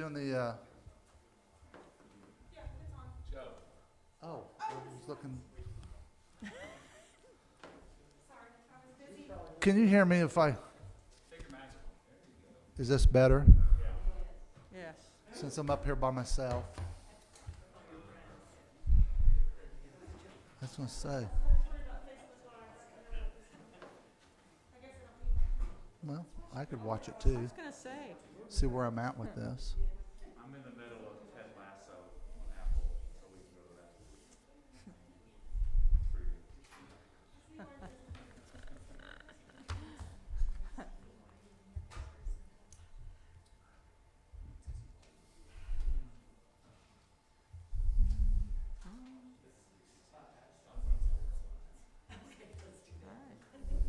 doing the, oh, I was looking. Can you hear me if I? Is this better? Yes. Since I'm up here by myself. I was gonna say. Well, I could watch it I too, was going to say. see where I'm at with this. I'm in the middle of Ted Lasso on Apple, so we can go to that. All right.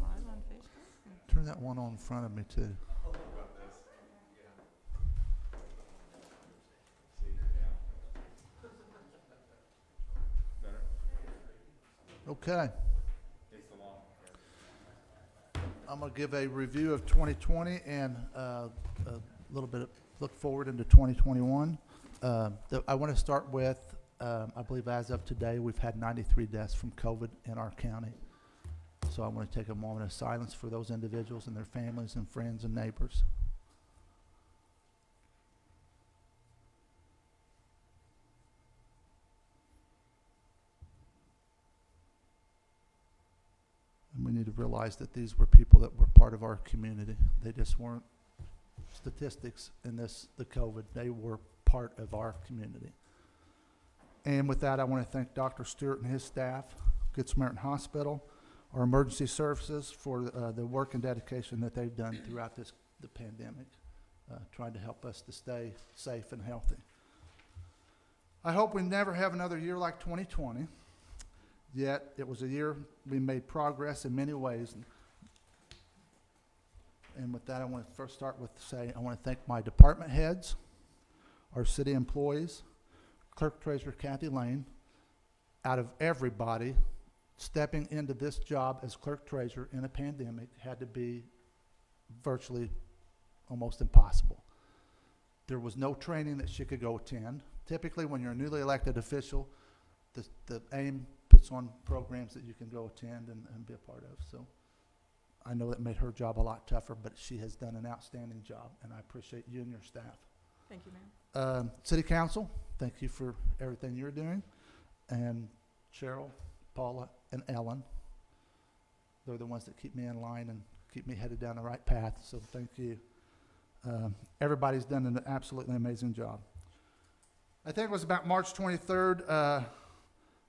Live on Facebook. Turn that one on in front of me too. Better? Okay, It's the long. I'm gonna give a review of 2020 and a little bit of look forward into 2021. I want to start with, I believe as of today, we've had 93 deaths from COVID in our county. So I want to take a moment of silence for those individuals and their families and friends and neighbors. And we need to realize that these were people that were part of our community. They just weren't statistics in the COVID. They were part of our community. And with that, I want to thank Dr. Stewart and his staff, Good Samaritan Hospital, our emergency services for the work and dedication that they've done throughout the pandemic, trying to help us to stay safe and healthy. I hope we never have another year like 2020, yet it was a year we made progress in many ways. And with that, I want to first start with saying I want to thank my department heads, our city employees, Clerk Treasurer Kathy Lane. Out of everybody, stepping into this job as Clerk Treasurer in a pandemic had to be virtually almost impossible. There was no training that she could go attend. Typically, when you're a newly elected official, the AIM puts on programs that you can go attend and be a part of. So I know that made her job a lot tougher, but she has done an outstanding job, and I appreciate you and your staff. Thank you, ma'am. City Council, thank you for everything you're doing. And Cheryl, Paula, and Ellen, they're the ones that keep me in line and keep me headed down the right path, so thank you. Everybody's done an absolutely amazing job. I think it was about March 23rd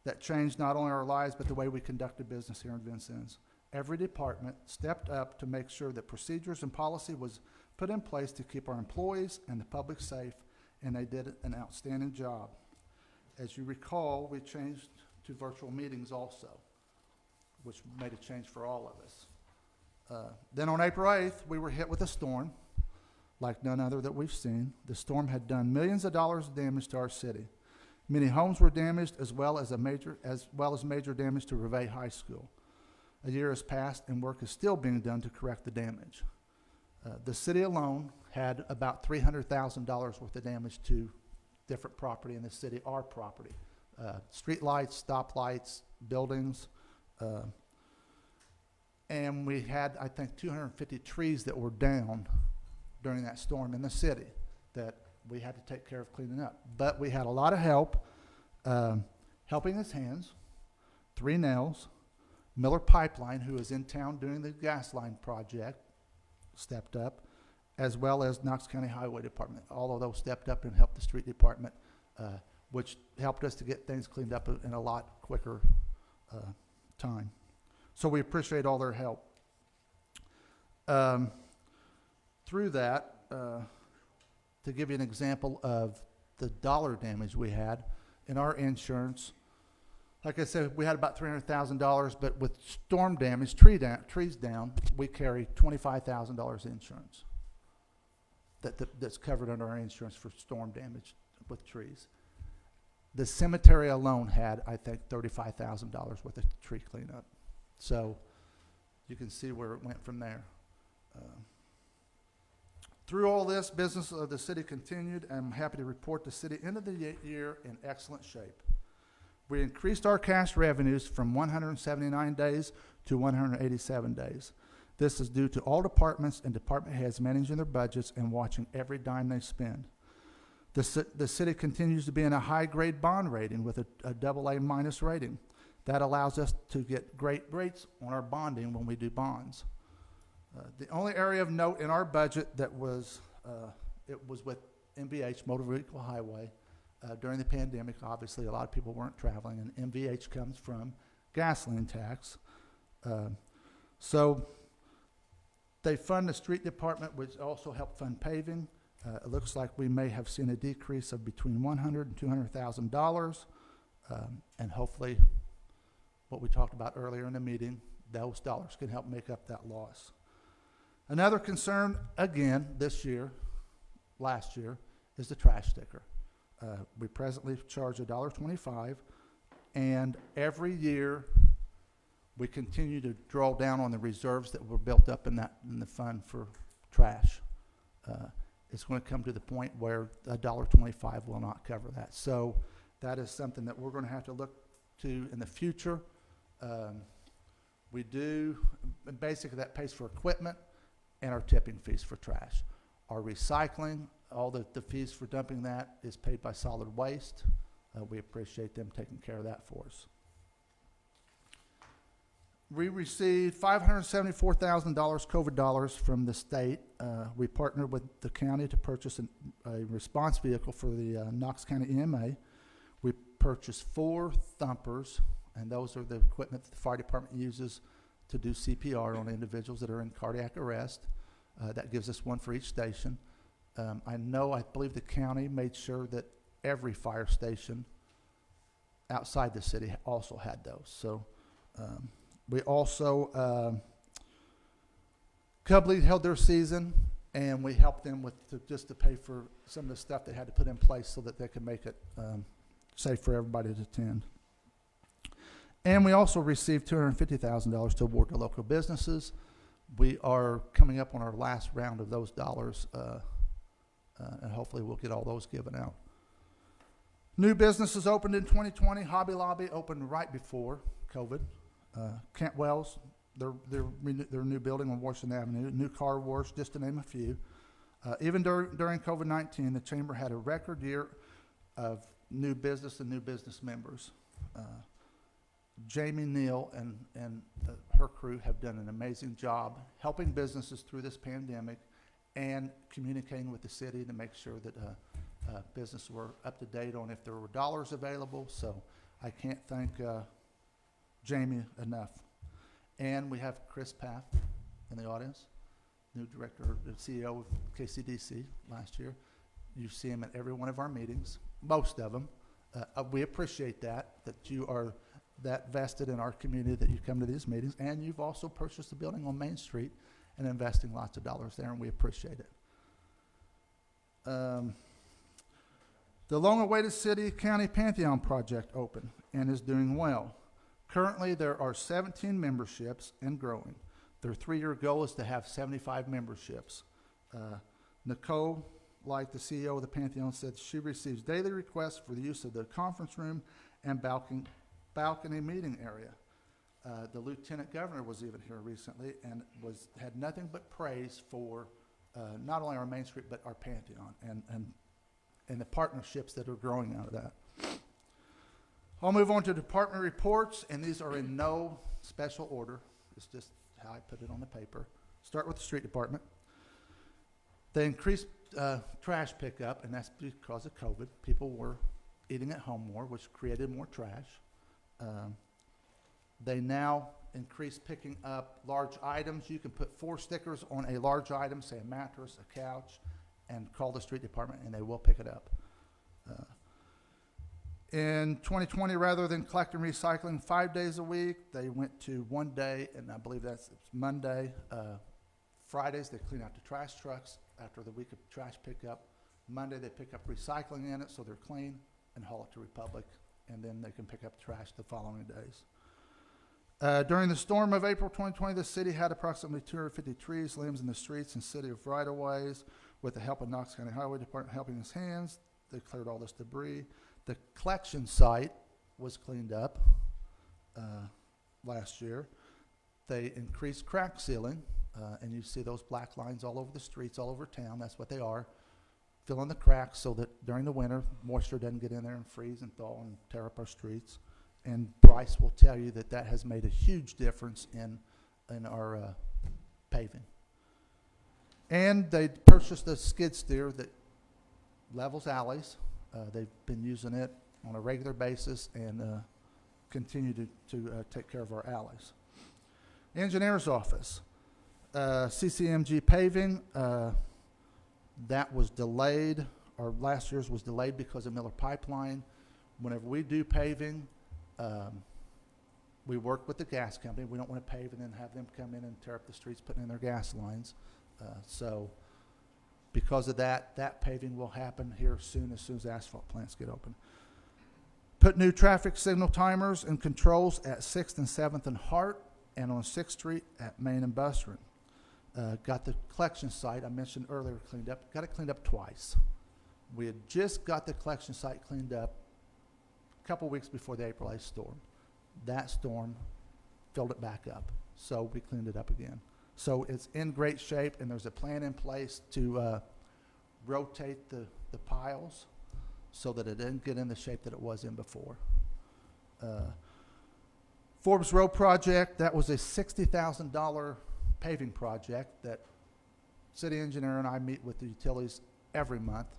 that changed not only our lives, but the way we conducted business here in Vincennes. Every department stepped up to make sure that procedures and policy was put in place to keep our employees and the public safe, and they did an outstanding job. As you recall, we changed to virtual meetings also, which made a change for all of us. Then on April 8th, we were hit with a storm like none other that we've seen. The storm had done millions of dollars of damage to our city. Many homes were damaged, as well as major damage to Reveille High School. A year has passed, and work is still being done to correct the damage. The city alone had about $300,000 worth of damage to different property in the city, our property. Street lights, stoplights, buildings. And we had, I think, 250 trees that were down during that storm in the city that we had to take care of cleaning up. But we had a lot of help. Helping His Hands, 3 Nails, Miller Pipeline, who is in town doing the gas line project, stepped up, as well as Knox County Highway Department. All of those stepped up and helped the street department, which helped us to get things cleaned up in a lot quicker time. So we appreciate all their help. Through that, to give you an example of the dollar damage we had in our insurance, like I said, we had about $300,000, but with storm damage, trees down, we carry $25,000 insurance that's covered under our insurance for storm damage with trees. The cemetery alone had, I think, $35,000 worth of tree cleanup. So you can see where it went from there. Through all this, business of the city continued, and I'm happy to report the city ended the year in excellent shape. We increased our cash revenues from 179 days to 187 days. This is due to all departments and department heads managing their budgets and watching every dime they spend. The city continues to be in a high-grade bond rating with a AA minus rating. That allows us to get great rates on our bonding when we do bonds. The only area of note in our budget that was, it was with MVH, Motor Vehicle Highway. During the pandemic, obviously, a lot of people weren't traveling, and MVH comes from gasoline tax. So they fund the street department, which also helped fund paving. It looks like we may have seen a decrease of between $100,000 and $200,000, and hopefully, what we talked about earlier in the meeting, those dollars can help make up that loss. Another concern, again, last year, is the trash sticker. We presently charge $1.25, and every year we continue to draw down on the reserves that were built up in the fund for trash. It's going to come to the point where $1.25 will not cover that. So that is something that we're going to have to look to in the future. We do, basically that pays for equipment and our tipping fees for trash. Our recycling, all the fees for dumping that is paid by solid waste. We appreciate them taking care of that for us. We received $574,000 COVID dollars from the state. We partnered with the county to purchase a response vehicle for the Knox County EMA. We purchased 4 thumpers, and those are the equipment that the fire department uses to do CPR on individuals that are in cardiac arrest. That gives us one for each station. I believe the county made sure that every fire station outside the city also had those. So we also, Cub League held their season, and we helped them just to pay for some of the stuff they had to put in place so that they could make it safe for everybody to attend. And we also received $250,000 to award to local businesses. We are coming up on our last round of those dollars, and hopefully we'll get all those given out. New businesses opened in 2020. Hobby Lobby opened right before COVID. Kent Wells, their new building on Washington Avenue. New car wash, just to name a few. Even during COVID-19, the chamber had a record year of new business and new business members. Jamie Neal and her crew have done an amazing job helping businesses through this pandemic and communicating with the city to make sure that businesses were up to date on if there were dollars available. So I can't thank Jamie enough. And we have Chris Paff in the audience, new director, the CEO of KCDC last year. You see him at every one of our meetings, most of them. We appreciate that you are that vested in our community that you come to these meetings, and you've also purchased a building on Main Street and investing lots of dollars there, and we appreciate it. The long-awaited City County Pantheon project opened and is doing well. Currently, there are 17 memberships and growing. Their 3-year goal is to have 75 memberships. Nicole, like the CEO of the Pantheon, said she receives daily requests for the use of the conference room and balcony meeting area. The Lieutenant Governor was even here recently and had nothing but praise for not only our Main Street but our Pantheon and the partnerships that are growing out of that. I'll move on to department reports, and these are in no special order. It's just how I put it on the paper. Start with the street department. They increased trash pickup, and that's because of COVID. People were eating at home more, which created more trash. They now increase picking up large items. You can put 4 stickers on a large item, say a mattress, a couch, and call the street department, and they will pick it up. In 2020, rather than collecting and recycling 5 days a week, they went to 1 day, and I believe it's Monday. Fridays, they clean out the trash trucks after the week of trash pickup. Monday, they pick up recycling in it so they're clean and haul it to Republic, and then they can pick up trash the following days. During the storm of April 2020, the city had approximately 250 trees, limbs in the streets and city of right-of-ways, with the help of Knox County Highway Department helping his hands, they cleared all this debris. The collection site was cleaned up last year. They increased crack sealing, and you see those black lines all over the streets, all over town. That's what they are. Fill in the cracks so that during the winter, moisture doesn't get in there and freeze and thaw and tear up our streets. And Bryce will tell you that that has made a huge difference in our paving. And they purchased a skid steer that levels alleys. They've been using it on a regular basis and continue to take care of our alleys. Engineer's office, CCMG paving, that was delayed, or last year's was delayed because of Miller Pipeline. Whenever we do paving, we work with the gas company. We don't want to pave and then have them come in and tear up the streets putting in their gas lines. So because of that, that paving will happen here soon as the asphalt plants get open. Put new traffic signal timers and controls at 6th and 7th and Hart and on 6th Street at Main and Bussard. Got the collection site I mentioned earlier cleaned up. Got it cleaned up twice. We had just got the collection site cleaned up a couple weeks before the April 8th storm. That storm filled it back up, so we cleaned it up again. So it's in great shape, and there's a plan in place to rotate the piles so that it didn't get in the shape that it was in before. Forbes Road project, that was a $60,000 paving project that city engineer and I meet with the utilities every month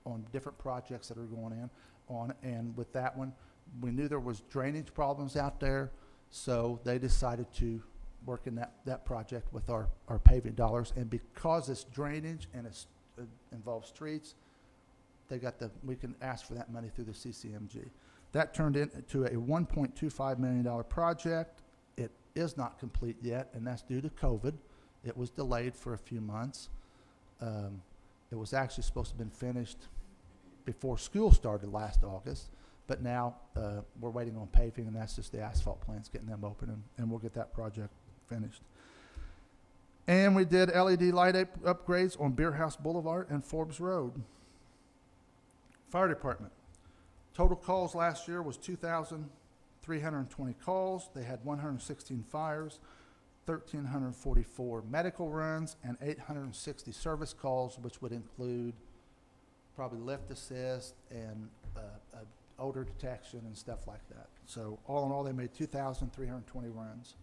on different projects that are going on. And with that one, we knew there was drainage problems out there, so they decided to work in that project with our paving dollars. And because it's drainage and it involves streets, we can ask for that money through the CCMG. That turned into a $1.25 million project. It is not complete yet, and that's due to COVID. It was delayed for a few months. It was actually supposed to have been finished before school started last August, but now we're waiting on paving, and that's just the asphalt plants getting them open, and we'll get that project finished. And we did LED light upgrades on Beer House Boulevard and Forbes Road. Fire Department. Total calls last year was 2,320 calls. They had 116 fires, 1,344 medical runs, and 860 service calls, which would include probably lift assist and odor detection and stuff like that. So all in all, they made 2,320 runs.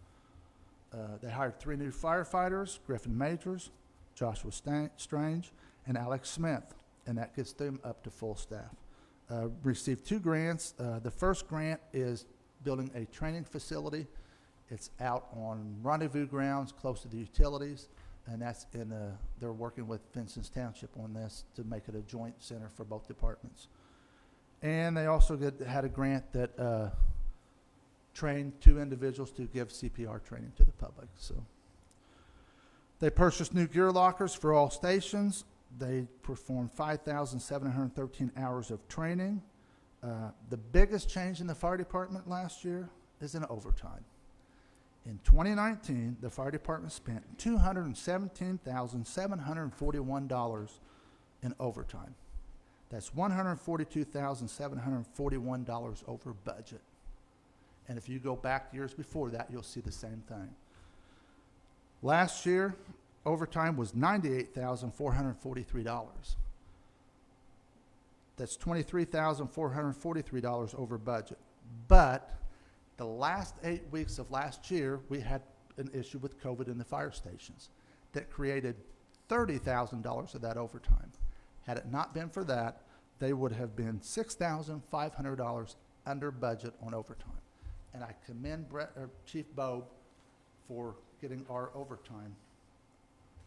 They hired 3 new firefighters, Griffin Majors, Joshua Strange, and Alex Smith, and that gets them up to full staff. Received 2 grants. The first grant is building a training facility. It's out on rendezvous grounds close to the utilities, and that's they're working with Vincent's Township on this to make it a joint center for both departments. And they also had a grant that trained 2 individuals to give CPR training to the public. So they purchased new gear lockers for all stations. They performed 5,713 hours of training. The biggest change in the fire department last year is in overtime. In 2019, the fire department spent $217,741 in overtime. That's $142,741 over budget. And if you go back years before that, you'll see the same thing. Last year, overtime was $98,443. That's $23,443 over budget. But the last 8 weeks of last year, we had an issue with COVID in the fire stations that created $30,000 of that overtime. Had it not been for that, they would have been $6,500 under budget on overtime. And I commend Chief Bobe for getting our overtime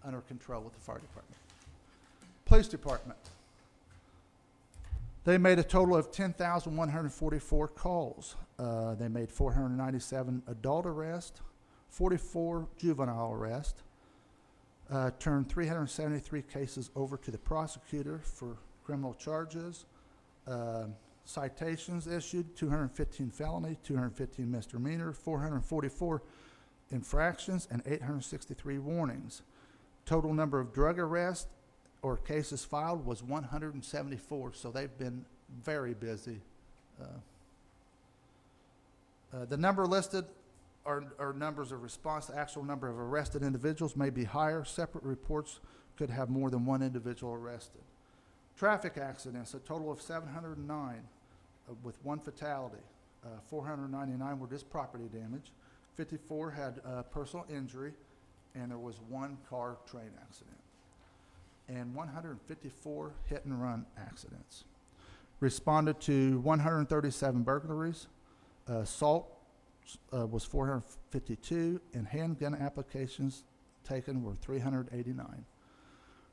under control with the fire department. Police department. They made a total of 10,144 calls. They made 497 adult arrests, 44 juvenile arrests, turned 373 cases over to the prosecutor for criminal charges, citations issued, 215 felony, 215 misdemeanor, 444 infractions, and 863 warnings. Total number of drug arrests or cases filed was 174, so they've been very busy. The number listed are numbers of response. The actual number of arrested individuals may be higher. Separate reports could have more than one individual arrested. Traffic accidents, a total of 709 with one fatality. 499 were just property damage. 54 had personal injury, and there was one car train accident. And 154 hit and run accidents. Responded to 137 burglaries. Assault was 452, and handgun applications taken were 389.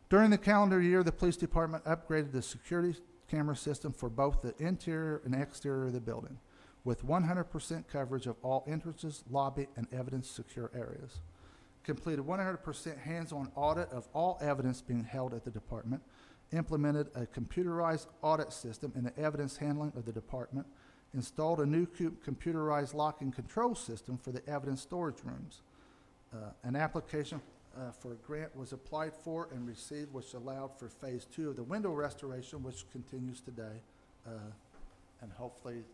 During the calendar year, the police department upgraded the security camera system for both the interior and exterior of the building, with 100% coverage of all entrances, lobby, and evidence secure areas. Completed 100% hands-on audit of all evidence being held at the department, implemented a computerized audit system in the evidence handling of the department, installed a new computerized lock and control system for the evidence storage rooms. An application for a grant was applied for and received, which allowed for phase 2 of the window restoration, which continues today. And hopefully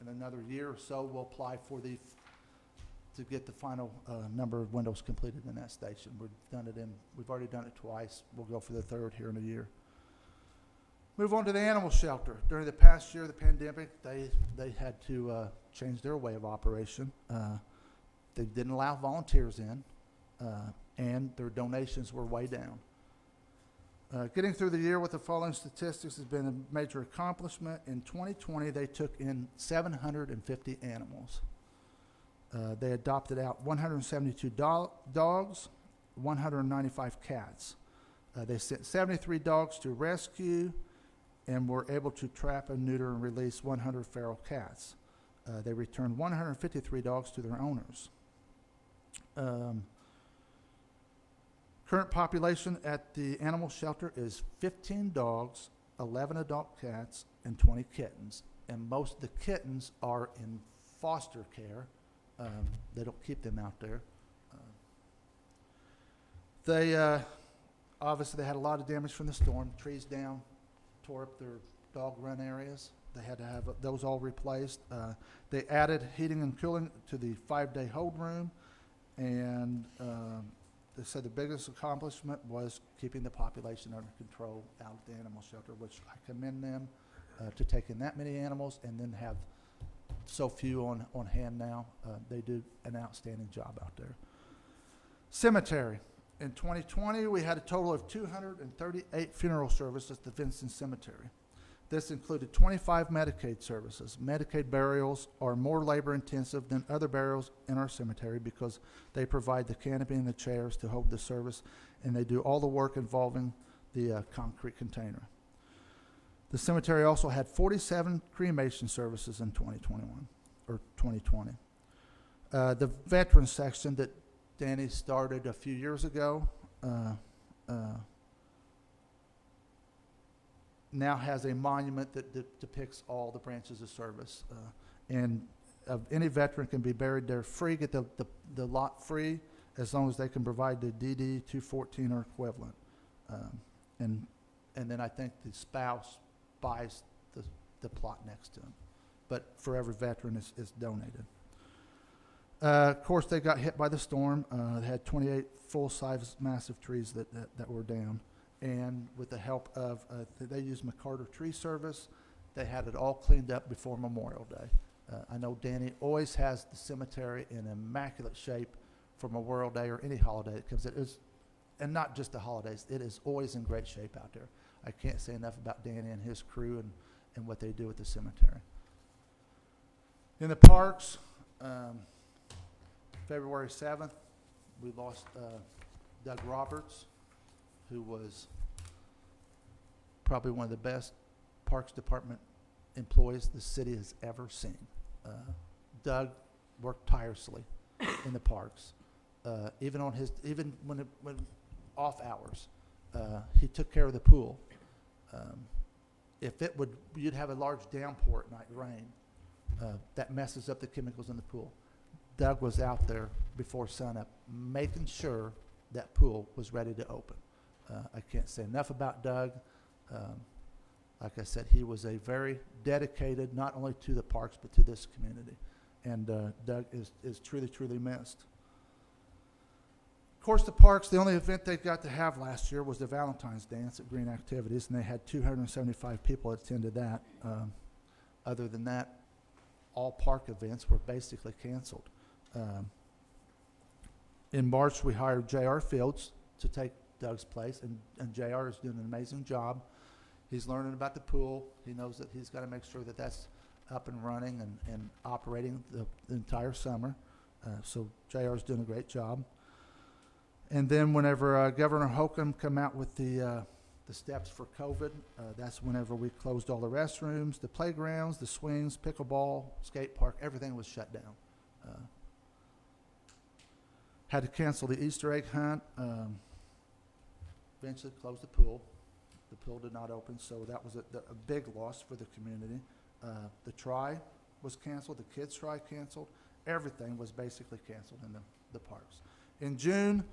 in another year or so, we'll apply for to get the final number of windows completed in that station. We've already done it twice. We'll go for the third here in a year. Move on to the animal shelter. During the past year of the pandemic, they had to change their way of operation. They didn't allow volunteers in, and their donations were way down. Getting through the year with the following statistics has been a major accomplishment. In 2020, they took in 750 animals. They adopted out 172 dogs, 195 cats. They sent 73 dogs to rescue and were able to trap and neuter and release 100 feral cats. They returned 153 dogs to their owners. Current population at the animal shelter is 15 dogs, 11 adult cats, and 20 kittens. And most of the kittens are in foster care. They don't keep them out there. They obviously they had a lot of damage from the storm. Trees down, tore up their dog run areas. They had to have those all replaced. They added heating and cooling to the 5-day hold room, and they said the biggest accomplishment was keeping the population under control out at the animal shelter, which I commend them to take in that many animals and then have so few on hand now. They do an outstanding job out there. Cemetery. In 2020, we had a total of 238 funeral services at the Vincent Cemetery. This included 25 Medicaid services. Medicaid burials are more labor-intensive than other burials in our cemetery because they provide the canopy and the chairs to hold the service, and they do all the work involving the concrete container. The cemetery also had 47 cremation services in 2021, or 2020. The veterans section that Danny started a few years ago now has a monument that depicts all the branches of service. And any veteran can be buried there free, get the lot free, as long as they can provide the DD 214 or equivalent. And then I think the spouse buys the plot next to them. But for every veteran, it's donated. Of course, they got hit by the storm. They had 28 full-size massive trees that were down. And with the help of, they used McCarter Tree Service, they had it all cleaned up before Memorial Day. I know Danny always has the cemetery in immaculate shape for Memorial Day or any holiday that comes in. And not just the holidays, it is always in great shape out there. I can't say enough about Danny and his crew and what they do at the cemetery. In the parks, February 7th, we lost Doug Roberts, who was probably one of the best Parks Department employees the city has ever seen. Doug worked tirelessly in the parks, even when off hours. He took care of the pool. You'd have a large downpour at night, rain, that messes up the chemicals in the pool. Doug was out there before sunup, making sure that pool was ready to open. I can't say enough about Doug. Like I said, he was a very dedicated, not only to the parks, but to this community. And Doug is truly, truly missed. Of course, the parks, the only event they got to have last year was the Valentine's Dance at Green Activities, and they had 275 people attended that. Other than that, all park events were basically canceled. In March, we hired J.R. Fields to take Doug's place, and J.R. is doing an amazing job. He's learning about the pool. He knows that he's got to make sure that that's up and running and operating the entire summer. So J.R. is doing a great job. And then whenever Governor Holcomb come out with the steps for COVID, that's whenever we closed all the restrooms, the playgrounds, the swings, pickleball, skate park, everything was shut down. Had to cancel the Easter egg hunt. Eventually closed the pool. The pool did not open, so that was a big loss for the community. The Try was canceled. The Kids Try canceled. Everything was basically canceled in the parks. In June,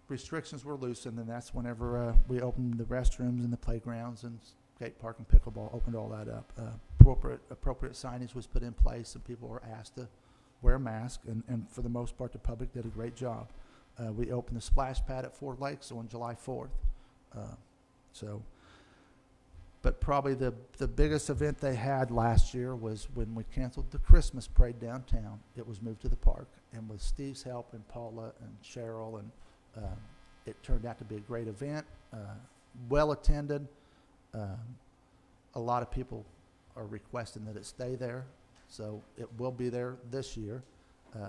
restrictions were loosened, and that's whenever we opened the restrooms and the playgrounds and skate park and pickleball, opened all that up. Appropriate signage was put in place, and people were asked to wear a mask, and for the most part, the public did a great job. We opened the splash pad at Ford Lakes on July 4th. But probably the biggest event they had last year was when we canceled the Christmas parade downtown. It was moved to the park, and with Steve's help and Paula and Cheryl, and it turned out to be a great event, well attended. A lot of people are requesting that it stay there, so it will be there this year.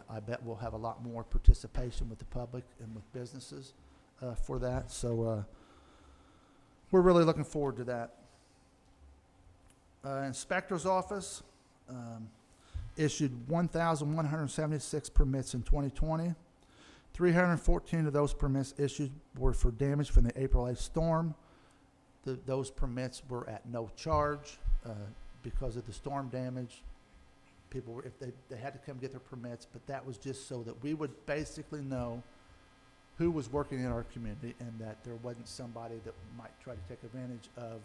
I bet we'll have a lot more participation with the public and with businesses for that. So we're really looking forward to that. Inspector's office issued 1,176 permits in 2020. 314 of those permits issued were for damage from the April 8th storm. Those permits were at no charge because of the storm damage. People were, if they had to come get their permits, but that was just so that we would basically know who was working in our community and that there wasn't somebody that might try to take advantage of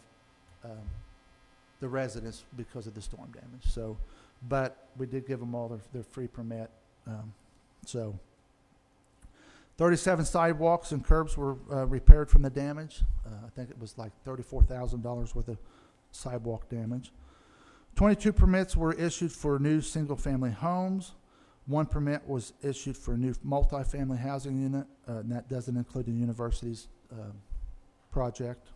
the residents because of the storm damage. So, but we did give them all their free permit. 37 sidewalks and curbs were repaired from the damage. I think it was like $34,000 worth of sidewalk damage. 22 permits were issued for new single-family homes. 1 permit was issued for a new multifamily housing unit, and that doesn't include the university's project.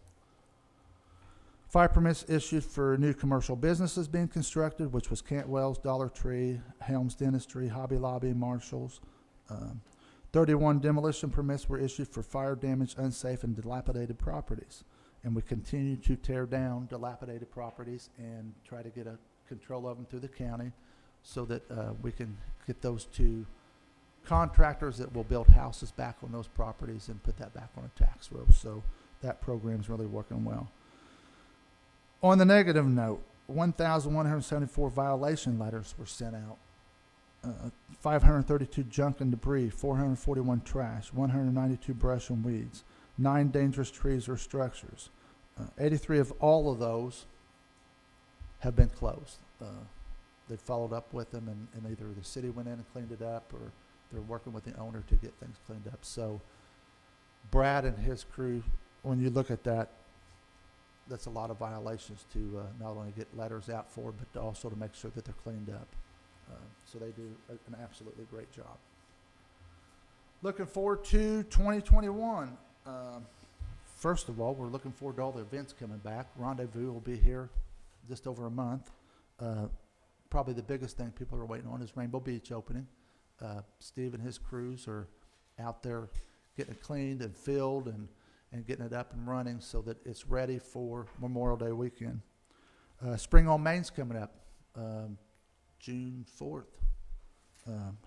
5 permits issued for new commercial businesses being constructed, which was Cantwell's, Dollar Tree, Helms Dentistry, Hobby Lobby, Marshall's. 31 demolition permits were issued for fire-damaged, unsafe, and dilapidated properties. And we continue to tear down dilapidated properties and try to get a control of them through the county so that we can get those to contractors that will build houses back on those properties and put that back on a tax roll. So that program is really working well. On the negative note, 1,174 violation letters were sent out. 532 junk and debris, 441 trash, 192 brush and weeds, 9 dangerous trees or structures. 83 of all of those have been closed. They followed up with them, and either the city went in and cleaned it up, or they're working with the owner to get things cleaned up. So Brad and his crew, when you look at that, that's a lot of violations to not only get letters out for, but to also to make sure that they're cleaned up. So they do an absolutely great job. Looking forward to 2021. First of all, we're looking forward to all the events coming back. Rendezvous will be here just over a month. Probably the biggest thing people are waiting on is Rainbow Beach opening. Steve and his crews are out there getting it cleaned and filled and getting it up and running so that it's ready for Memorial Day weekend. Spring on Main's coming up. June 4th.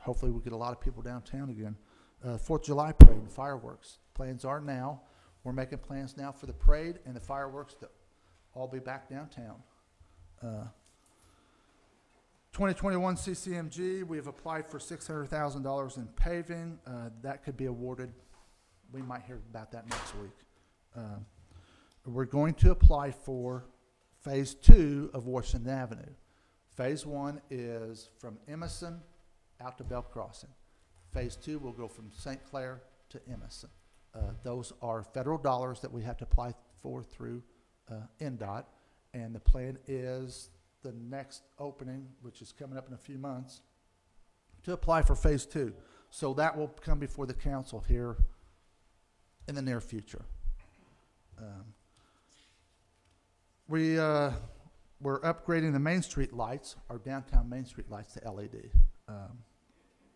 Hopefully we'll get a lot of people downtown again. 4th of July parade and fireworks. Plans are now. We're making plans now for the parade and the fireworks to all be back downtown. 2021 CCMG, we have applied for $600,000 in paving. That could be awarded. We might hear about that next week. We're going to apply for Phase 2 of Washington Avenue. Phase 1 is from Emerson out to Bell Crossing. Phase 2 will go from St. Clair to Emerson. Those are federal dollars that we have to apply for through NDOT, and the plan is the next opening, which is coming up in a few months, to apply for Phase 2. So that will come before the council here in the near future. We're upgrading the Main Street lights, our downtown Main Street lights, to LED.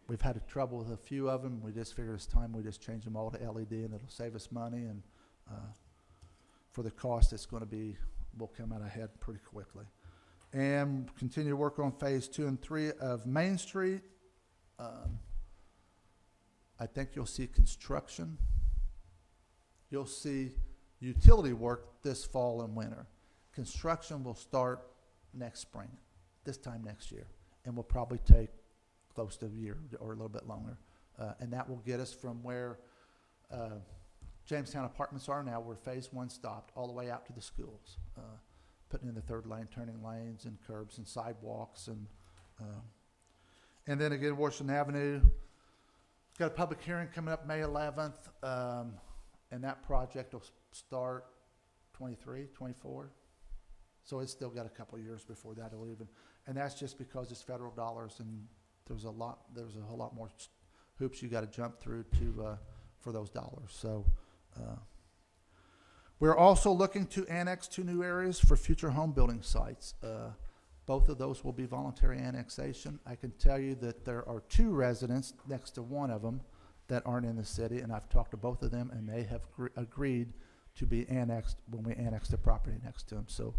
We've had trouble with a few of them. We just figured it's time we just change them all to LED, and it'll save us money. And for the cost, it's going to be, we'll come out ahead pretty quickly. And continue to work on Phase 2 and 3 of Main Street. I think you'll see construction. You'll see utility work this fall and winter. Construction will start next spring, this time next year, and will probably take close to a year or a little bit longer. And that will get us from where Jamestown Apartments are now, where Phase 1 stopped, all the way out to the schools. Putting in the third lane, turning lanes, and curbs and sidewalks. And then again, Washington Avenue. Got a public hearing coming up May 11th, and that project will start 23, 24. So it's still got a couple of years before that'll even, and that's just because it's federal dollars, and there's a whole lot more hoops you got to jump through to for those dollars. So we're also looking to annex 2 new areas for future home building sites. Both of those will be voluntary annexation. I can tell you that there are 2 residents next to one of them that aren't in the city, and I've talked to both of them, and they have agreed to be annexed when we annex the property next to them. So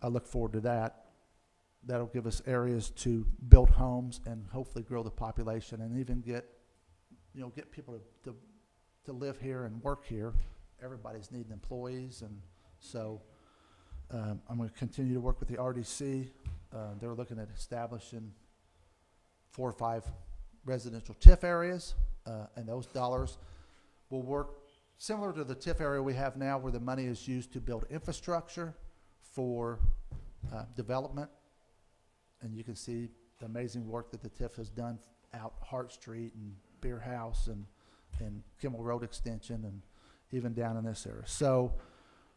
I look forward to that. That'll give us areas to build homes and hopefully grow the population, and even get people to live here and work here. Everybody's needing employees, and so I'm going to continue to work with the RDC. They're looking at establishing 4 or 5 residential TIF areas, and those dollars will work similar to the TIF area we have now, where the money is used to build infrastructure for development. And you can see the amazing work that the TIF has done out Hart Street and Beer House and Kimmel Road Extension, and even down in this area. So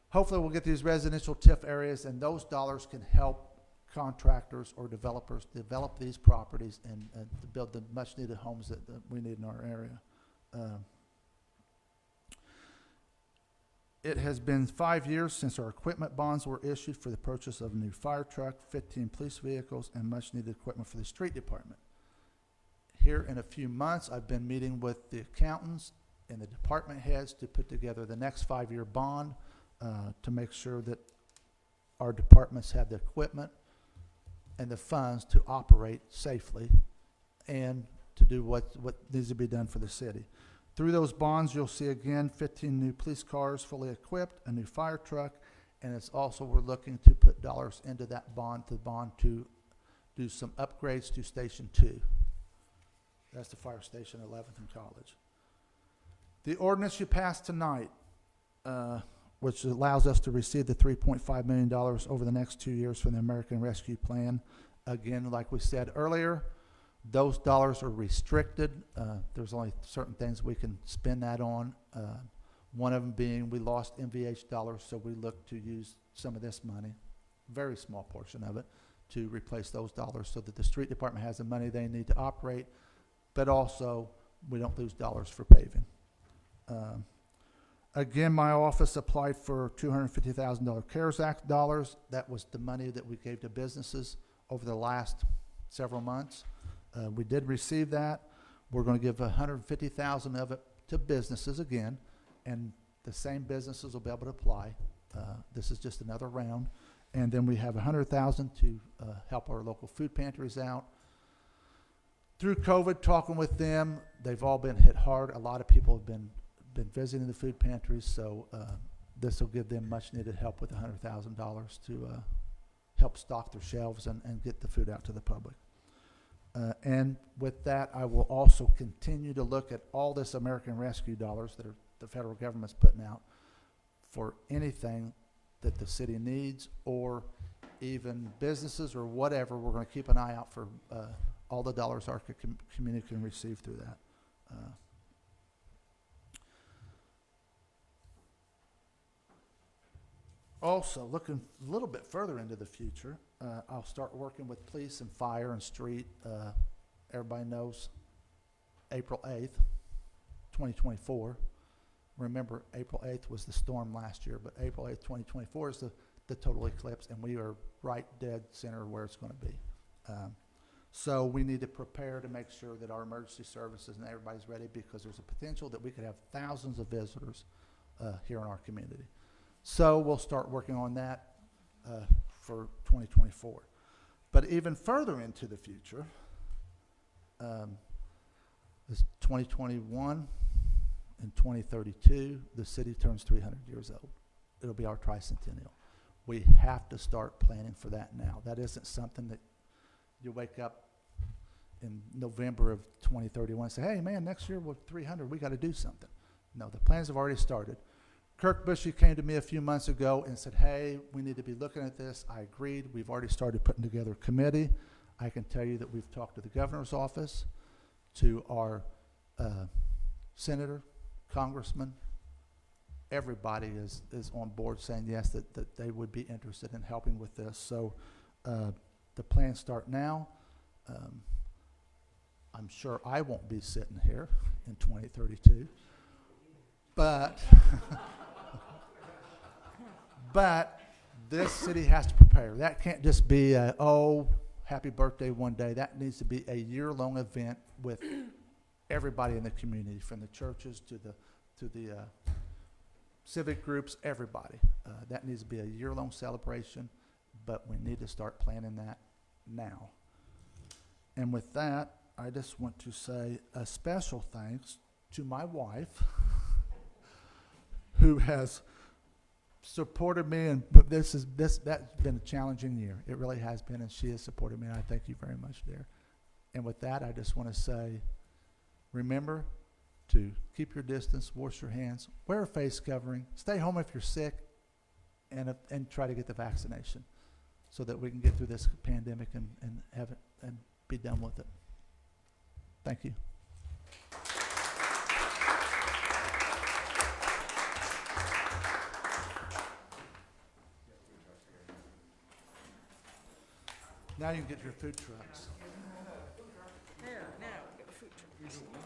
hopefully we'll get these residential TIF areas, and those dollars can help contractors or developers develop these properties and to build the much needed homes that we need in our area. It has been 5 years since our equipment bonds were issued for the purchase of a new fire truck, 15 police vehicles, and much needed equipment for the street department. Here in a few months, I've been meeting with the accountants and the department heads to put together the next 5-year bond to make sure that our departments have the equipment and the funds to operate safely and to do what needs to be done for the city. Through those bonds, you'll see again 15 new police cars fully equipped, a new fire truck, and it's also, we're looking to put dollars into that bond to do some upgrades to Station 2. That's the fire station at 11th and College. The ordinance you passed tonight, which allows us to receive the $3.5 million over the next 2 years from the American Rescue Plan. Again, like we said earlier, those dollars are restricted. There's only certain things we can spend that on. One of them being we lost MVH dollars, so we look to use some of this money, very small portion of it, to replace those dollars so that the street department has the money they need to operate, but also we don't lose dollars for paving. Again, my office applied for $250,000 CARES Act dollars. That was the money that we gave to businesses over the last several months. We did receive that. We're going to give $150,000 of it to businesses again, and the same businesses will be able to apply. This is just another round. And then we have $100,000 to help our local food pantries out. Through COVID, talking with them, they've all been hit hard. A lot of people have been visiting the food pantries, so this will give them much needed help with $100,000 to help stock their shelves and get the food out to the public. And with that, I will also continue to look at all this American Rescue dollars that the federal government's putting out for anything that the city needs, or even businesses or whatever. We're going to keep an eye out for all the dollars our community can receive through that. Also, looking a little bit further into the future, I'll start working with police and fire and street. Everybody knows April 8th, 2024. Remember, April 8th was the storm last year, but April 8th, 2024 is the total eclipse, and we are right dead center where it's going to be. So we need to prepare to make sure that our emergency services and everybody's ready, because there's a potential that we could have thousands of visitors here in our community. So we'll start working on that for 2024. But even further into the future, this 2021 and 2032, the city turns 300 years old. It'll be our tricentennial. We have to start planning for that now. That isn't something that you wake up in November of 2031 and say, hey man, next year we're 300, we got to do something. No, the plans have already started. Kirk Bushy came to me a few months ago and said, hey, we need to be looking at this. I agreed. We've already started putting together a committee. I can tell you that we've talked to the governor's office, to our senator, congressman. Everybody is on board saying yes, that they would be interested in helping with this. So the plans start now. I'm sure I won't be sitting here in 2032, but but this city has to prepare. That can't just be a, oh, happy birthday one day. That needs to be a year-long event with everybody in the community, from the churches to the civic groups, everybody. That needs to be a year-long celebration, but we need to start planning that now. And with that, I just want to say a special thanks to my wife, who has supported me, and that's been a challenging year. It really has been, and she has supported me, and I thank you very much, dear. And with that, I just want to say, remember to keep your distance, wash your hands, wear a face covering, stay home if you're sick, and try to get the vaccination so that we can get through this pandemic and have it and be done with it. Thank you. Now you can get your food trucks. There, now, get the food truck.